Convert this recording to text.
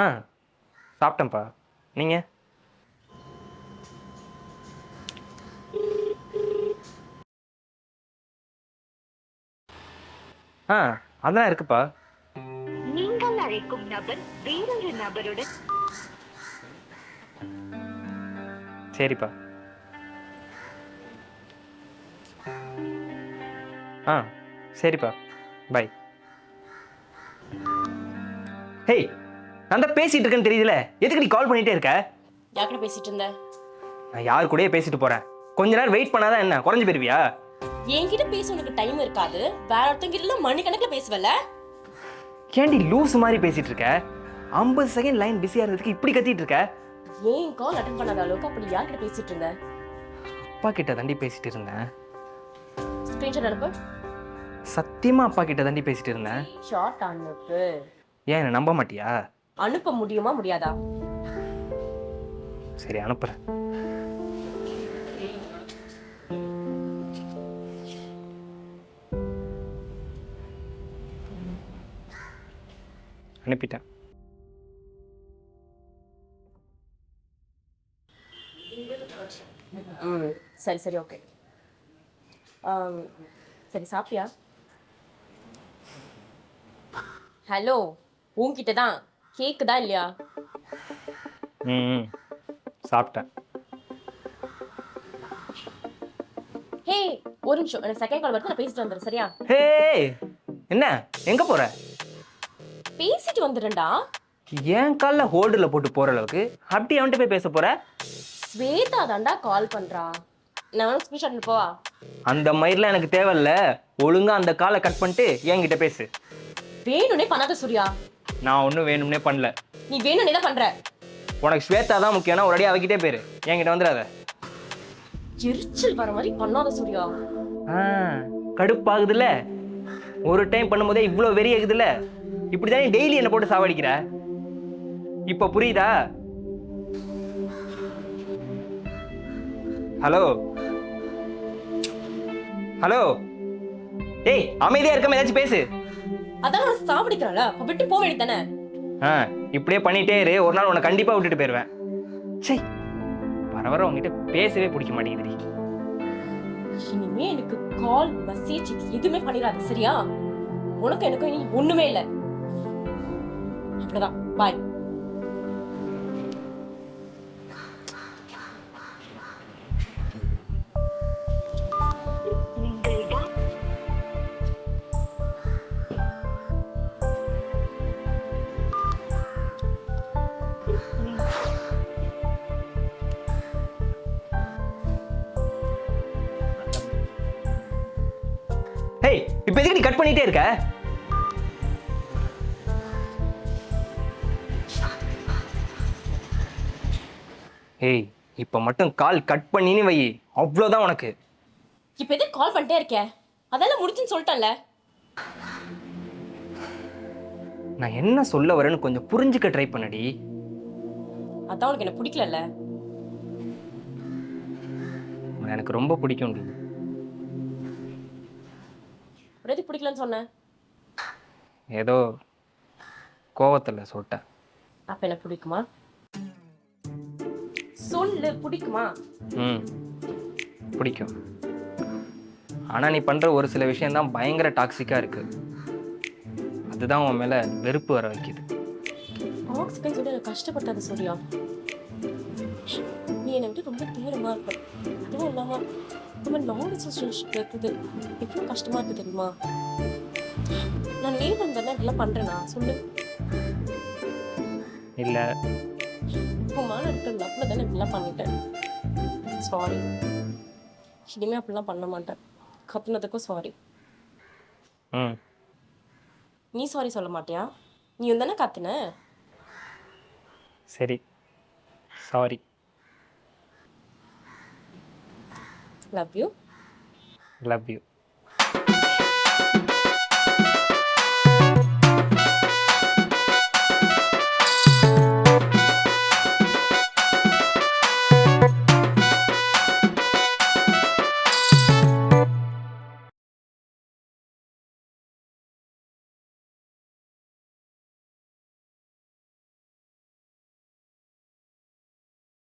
ஆ சாப்பிட்டேன்ப்பா. நீங்க? ஆ அதெல்லாம் இருக்குப்பா. நீங்கள் அழைக்கும் நபர் வேறொரு நபருடன் சரிப்பா. ஆ சரிப்பா. பை. ஹேய், நான் தான் பேசிட்டு இருக்கேன்னு தெரியுதுல, எதுக்கு நீ கால் பண்ணிட்டே இருக்க? யார்கிட்ட பேசிட்டு இருந்த? நான் யார் கூடயே பேசிட்டு போறேன். கொஞ்ச நேரம் வெயிட் பண்ணாதான் என்ன குறைஞ்சு போயிருவியா? என்கிட்ட பேச உனக்கு டைம் இருக்காது, வேற ஒருத்தங்கிட்ட மணிக்கணக்குல பேசுவல. ஏன்டி லூஸ் மாதிரி பேசிட்டு இருக்க? 50 செகண்ட் லைன் பிஸியா இருந்ததுக்கு இப்படி கத்திட்டு இருக்க? ஏன் கால் அட்டன் பண்ணாத அளவுக்கு அப்படி யார்கிட்ட பேசிட்டு இருந்த? அப்பா கிட்ட தாண்டி பேசிட்டு இருந்தேன். ஸ்கிரீன்ஷாட் அனுப்பு. சத்தியமா அப்பா கிட்ட தாண்டி பேசிட்டு இருந்தேன். ஷார்ட் அனுப்பு. ஏன் என்ன நம்ப மாட்டியா? அனுப்ப முடியுமா முடியாதா? சரி அனுப்புறேன். அனுப்பிட்டேன். சரி சரி ஓகே. சரி சாப்பிட்டியா? ஹலோ, உன்கிட்ட தான். கேக்குதா இல்லையா? ம் சாப்பிட்டேன். ஹே, ஒரு நிமிஷம், எனக்கு செகண்ட் கால் வருது, நான் பேசிட்டு வந்துடுறேன் சரியா? ஹே, என்ன எங்க போற? பேசிட்டு வந்துடுறேன்டா. ஏன் காலில் ஹோல்டரில் போட்டு போற அளவுக்கு அப்படி அவன்கிட்ட போய் பேச போற? ஸ்வேதா தாண்டா கால் பண்றா. நான் வேணும் ஸ்கிரீன்ஷாட் அனுப்பவா? அந்த மயிரெலாம் எனக்கு தேவையில்ல. ஒழுங்கா அந்த காலை கட் பண்ணிட்டு என்கிட்ட பேசு. வேணும்னே பண்ணாத சூர்யா. நான் ஒன்றும் வேணும்னே பண்ணல. நீ வேணும்னே தான் பண்ற. உனக்கு ஸ்வேதா தான் முக்கியம்னா ஒரு அடி அவகிட்டே போயிரு, என்கிட்ட வந்துடாத. எரிச்சல் வர மாதிரி பண்ணாத சூர்யா. கடுப்பாகுதுல்ல? ஒரு டைம் பண்ணும்போதே இவ்வளோ வெறி ஆகுதுல்ல? இப்படிதானே டெய்லி என்ன போட்டு சாவடிக்கிற? இப்போ புரியுதா? ஹலோ ஹலோ, ஏய் அமைதியா இருக்காம ஏதாச்சும் பேசு. அதான் நான் சாப்பிடிக்கிறேன்ல, அப்ப விட்டு போக வேண்டியதானே? இப்படியே பண்ணிட்டே இரு, ஒரு நாள் உன்னை கண்டிப்பா விட்டுட்டு போயிருவேன். சை, வர வர உங்ககிட்ட பேசவே பிடிக்க மாட்டேங்குதுடி. இனிமே எனக்கு கால் மெசேஜ் எதுவுமே பண்ணிடாது சரியா? உனக்கு எனக்கும் இனி ஒண்ணுமே இல்லை. அப்படிதான், பாய். நீங்கள் தான் ஹேய், இப்போ எதுக்கு நீ கட் பண்ணிட்டே இருக்க? ஏய், இப்போ மட்டும் கால் கட் பண்ணின்னு வை, அவ்வளோதான் உனக்கு. இப்ப எதுக்கு கால் பண்ணிட்டே இருக்க? அதெல்லாம் முடிச்சுன்னு சொல்லிட்டேன்ல. நான் என்ன சொல்ல வரேன்னு கொஞ்சம் புரிஞ்சுக்க ட்ரை பண்ணடி. அதான் உனக்கு என்ன பிடிக்கலல்ல? எனக்கு ரொம்ப பிடிக்கும். எதுக்கு பிடிக்கலன்னு சொன்னேன்? ஏதோ கோவத்தில் சொல்லிட்டேன். அப்ப எனக்கு பிடிக்குமா? சொல்லு, பிடிக்குமா? பிடிக்கும். ஆனால் நீ பண்ணுற ஒரு சில விஷயம்தான் பயங்கர டாக்ஸிக்காக இருக்கு. அதுதான் உன் மேலே வெறுப்பு வர வைக்குது. டாக்ஸிக்னு சொல்லி எனக்கு கஷ்டப்பட்டது சூர்யா. நீ என்னை விட்டு ரொம்ப தூரமா இருப்ப. அதுவும் இல்லாம ரொம்ப லாங் ரிலேஷன்ஷிப் இருக்குது. எவ்வளவு கஷ்டமா இருக்கு தெரியுமா? நான் லீவ் வந்தேன்னா இதெல்லாம் பண்றேனா சொல்லு? இல்லை, உன் மேல இருக்கிற லவ்ல தானே இப்படிலாம் பண்ணிட்டேன். சாரி. இனிமே அப்படிலாம் பண்ண மாட்டேன். கத்துனதுக்கும் சாரி. நீ சாரி சொல்ல மாட்டியா? நீ தானே கத்துன. சரி, sorry. Love you. Love you.